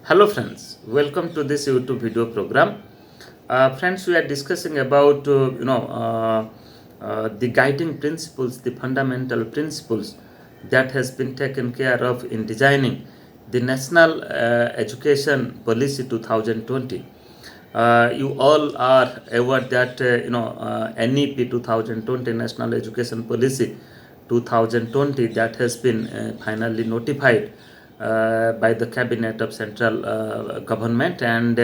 Hello friends, welcome to this YouTube video program. Friends, we are discussing about the guiding principles, the fundamental principles that has been taken care of in designing the National Education Policy 2020. You all are aware that NEP 2020, National Education Policy 2020, that has been finally notified by the cabinet of central government, and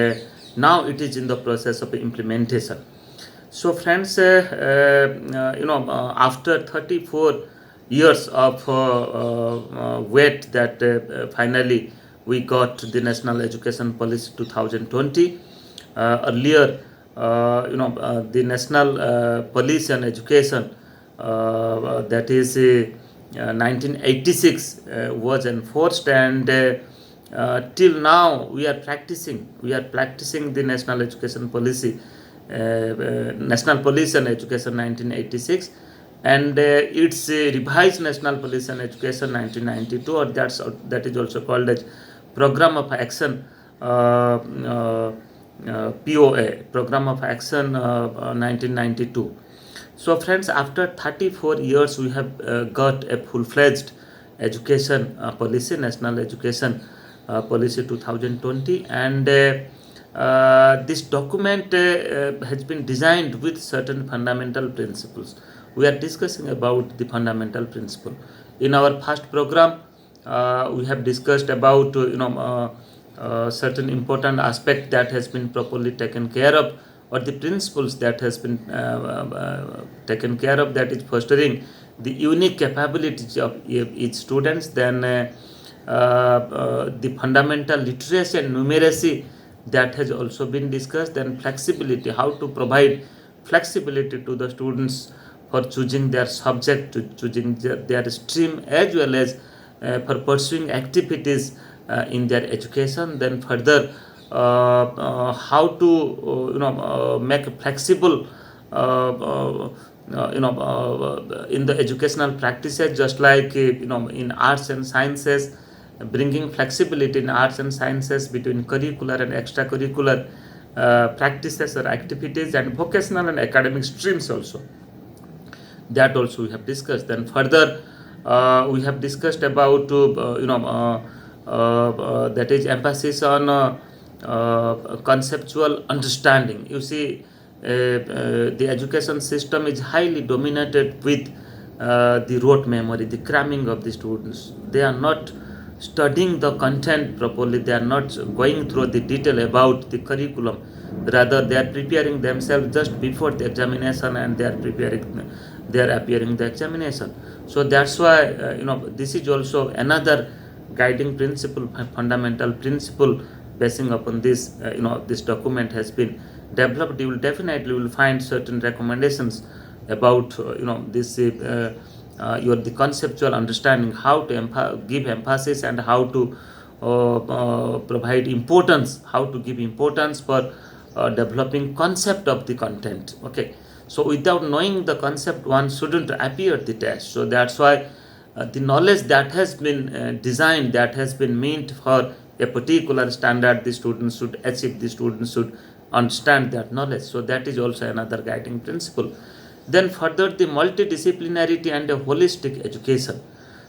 now it is in the process of implementation. So friends, after 34 years of wait, that finally we got the National Education Policy 2020. Earlier, the National Policy on Education, that is 1986, was enforced, and till now we are practicing the National Education Policy, National Policy on Education 1986, and its revised National Policy on Education 1992, or that is also called as Program of Action, POA, Program of Action 1992. So friends, after 34 years we have got a full-fledged education policy, National Education Policy 2020, and this document has been designed with certain fundamental principles. We are discussing about the fundamental principle. In our first program, we have discussed about certain important aspect that has been properly taken care of, or the principles that has been taken care of, that is fostering the unique capabilities of each students. Then the fundamental literacy and numeracy, that has also been discussed. Then flexibility, how to provide flexibility to the students for choosing their subject, to choosing their stream, as well as for pursuing activities in their education. Then further, how to make flexible in the educational practices, just like in arts and sciences, bringing flexibility in arts and sciences between curricular and extracurricular practices or activities, and vocational and academic streams also. That also we have discussed. Then further, we have discussed about that is emphasis on conceptual understanding. You see, the education system is highly dominated with the rote memory, the cramming of the students. They are not studying the content properly, they are not going through the detail about the curriculum. Rather, they are preparing themselves just before the examination, and they are appearing the examination. So that's why this is also another guiding principle, fundamental principle. Basing upon this, this document has been developed. You will definitely find certain recommendations about this the conceptual understanding, how to give emphasis, and how to provide importance, how to give importance for developing concept of the content. Okay, so without knowing the concept, one shouldn't appear the test. So that's why the knowledge that has been designed, that has been meant for a particular standard, the students should achieve, the students should understand that knowledge. So that is also another guiding principle. Then further, the multidisciplinarity and a holistic education.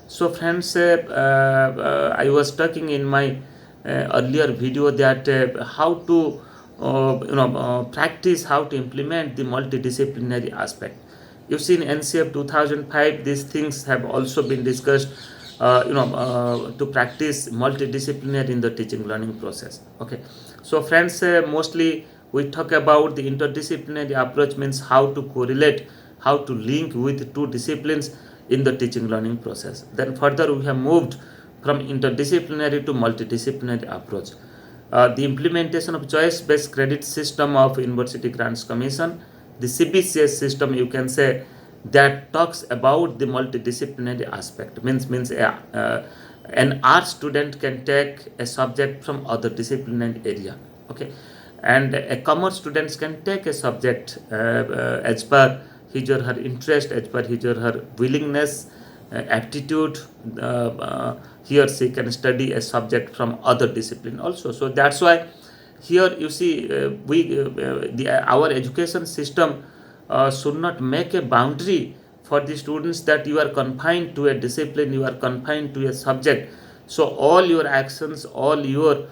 So friends, I was talking in my earlier video that how to practice, how to implement the multidisciplinary aspect. You see, in NCF 2005, these things have also been discussed, to practice multidisciplinary in the teaching learning process. Okay, so friends, mostly we talk about the interdisciplinary approach, means how to correlate, how to link with two disciplines in the teaching learning process. Then further, we have moved from interdisciplinary to multidisciplinary approach. The implementation of choice-based credit system of University Grants Commission, the CBCS system, you can say, that talks about the multidisciplinary aspect. Means an art student can take a subject from other disciplinary area. Okay, and a commerce students can take a subject as per his or her interest, as per his or her willingness, aptitude, he or she can study a subject from other discipline also. So that's why here you see our education system should not make a boundary for the students that you are confined to a discipline, you are confined to a subject. So all your actions, all your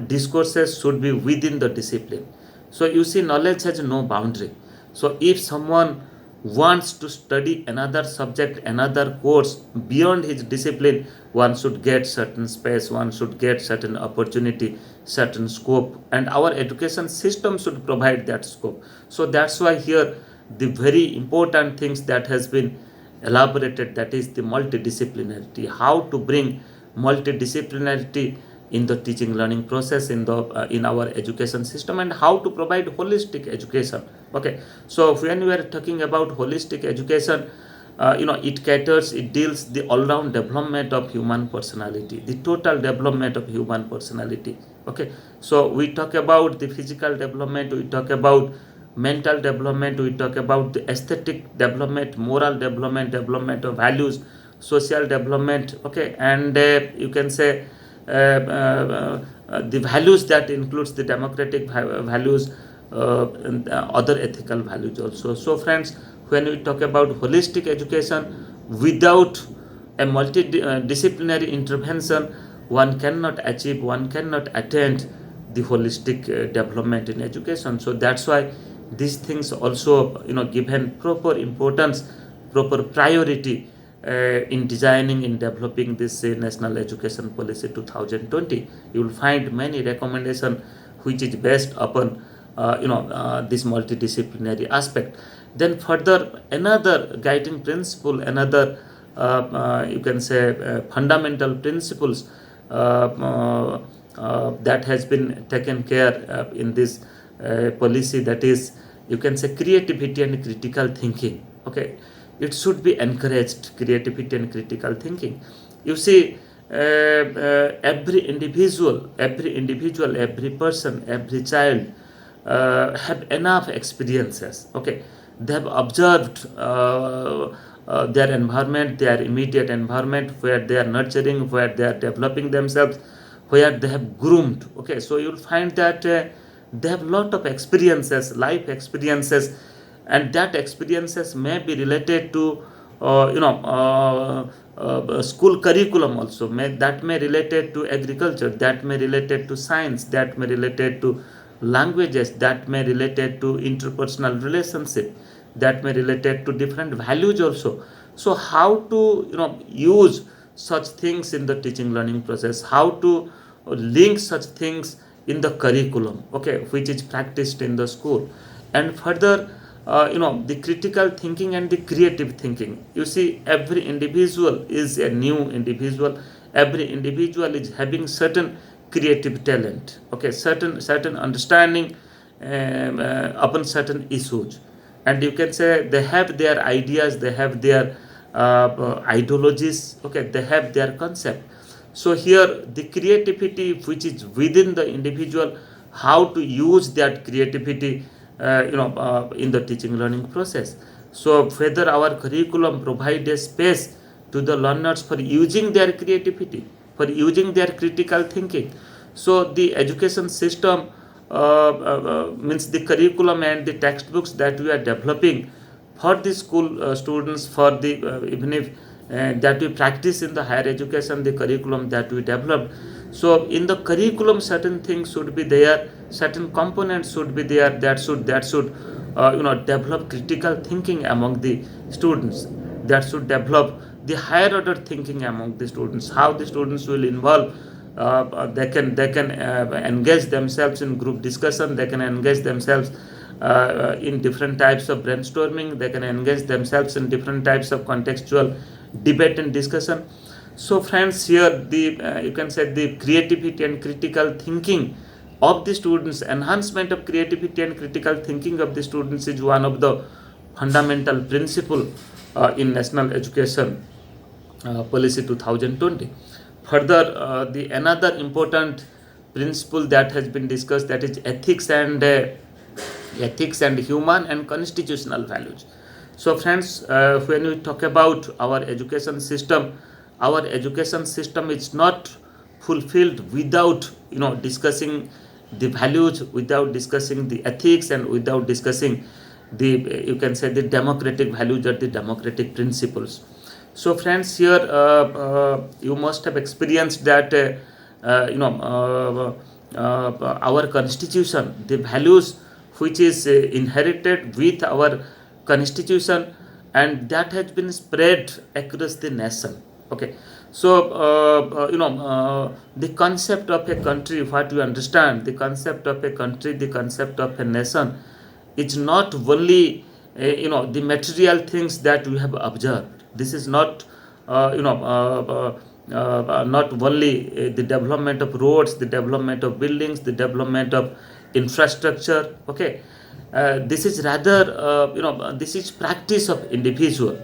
discourses should be within the discipline. So you see, knowledge has no boundary. So if someone wants to study another subject, another course beyond his discipline, one should get certain space, one should get certain opportunity, certain scope, and our education system should provide that scope. So that's why here the very important things that has been elaborated, that is the multidisciplinarity, how to bring multidisciplinarity in the teaching learning process in our education system, and how to provide holistic education. Okay, so when we are talking about holistic education, it caters, it deals the all-round development of human personality, the total development of human personality. Okay, so we talk about the physical development, we talk about mental development, we talk about the aesthetic development, moral development, development of values, social development. Okay, and you can say the values that includes the democratic values, and other ethical values also. So friends, when we talk about holistic education, without a multidisciplinary intervention, one cannot achieve, one cannot attain the holistic development in education. So that's why these things also given proper importance, proper priority in designing, in developing this National Education Policy 2020. You will find many recommendations which is based upon this multidisciplinary aspect. Then further, another guiding principle, another you can say fundamental principles that has been taken care in this policy, that is, you can say, creativity and critical thinking. Okay, it should be encouraged, creativity and critical thinking. You see, every individual, every person, every child have enough experiences. Okay, they have observed their environment, their immediate environment, where they are nurturing, where they are developing themselves, where they have groomed. Okay, so you'll find that they have lot of experiences, life experiences, and that experiences may be related to school curriculum also, that may related to agriculture, that may related to science, that may related to languages, that may related to interpersonal relationship, that may related to different values also. So how to use such things in the teaching learning process, how to link such things in the curriculum, okay, which is practiced in the school. And further, the critical thinking and the creative thinking. You see, every individual is a new individual, every individual is having certain creative talent, okay, certain understanding upon certain issues, and you can say they have their ideas, they have their ideologies, okay, they have their concept. So here the creativity which is within the individual, how to use that creativity in the teaching learning process. So whether our curriculum provide a space to the learners for using their creativity, for using their critical thinking. So the education system means the curriculum and the textbooks that we are developing for the school students, for the even if that we practice in the higher education, the curriculum that we developed. So in the curriculum, certain things should be there, certain components should be there, that should develop critical thinking among the students, that should develop the higher order thinking among the students, how the students will involve, they can engage themselves in group discussion, they can engage themselves in different types of brainstorming, they can engage themselves in different types of contextual debate and discussion. So friends, here the you can say the creativity and critical thinking of the students, enhancement of creativity and critical thinking of the students is one of the fundamental principle in National Education Policy 2020. Further, the another important principle that has been discussed, that is ethics and human and constitutional values. So friends, when we talk about our education system is not fulfilled without discussing the values, without discussing the ethics, and without discussing the you can say the democratic values or the democratic principles. So friends, here you must have experienced that our constitution, the values which is inherited with our constitution, and that has been spread across the nation. Okay, so the concept of a country, what you understand, the concept of a country, the concept of a nation, it's not only the material things that we have observed. This is not not only the development of roads, the development of buildings, the development of infrastructure. Okay, this is rather this is practice of individual.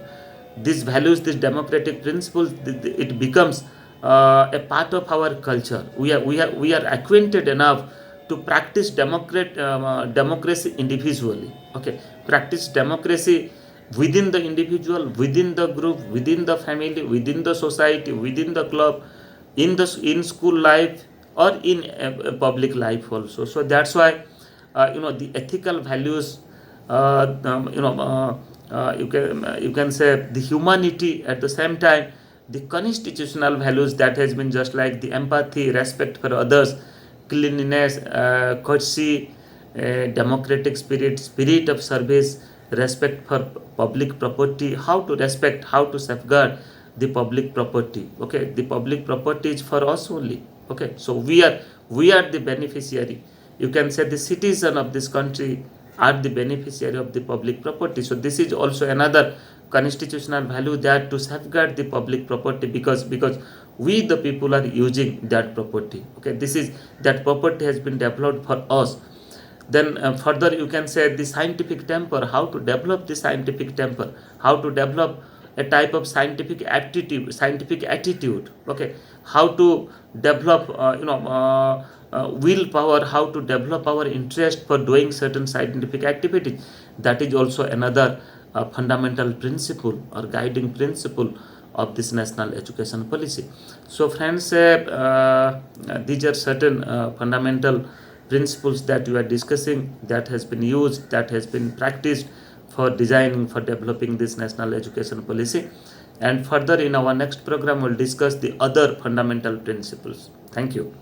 These values, these democratic principles, it becomes a part of our culture. We are acquainted enough to practice democracy individually. Okay, practice democracy within the individual, within the group, within the family, within the society, within the club, in school life, or in public life also. So that's why the ethical values, you can say the humanity, at the same time the constitutional values that has been just like the empathy, respect for others, cleanliness, courtesy, democratic spirit, spirit of service, respect for public property, how to respect, how to safeguard the public property. Okay, the public property is for us only. Okay, so we are the beneficiary. You can say the citizen of this country are the beneficiary of the public property. So this is also another constitutional value, that to safeguard the public property, because we the people are using that property. Okay, this is, that property has been developed for us. Then further you can say the scientific temper, how to develop the scientific temper, how to develop a type of scientific aptitude, scientific attitude. Okay, how to develop willpower, how to develop our interest for doing certain scientific activities. That is also another fundamental principle or guiding principle of this national education policy. So friends, these are certain fundamental principles that we are discussing, that has been used, that has been practiced for designing, for developing this national education policy. And further in our next program we'll discuss the other fundamental principles. Thank you.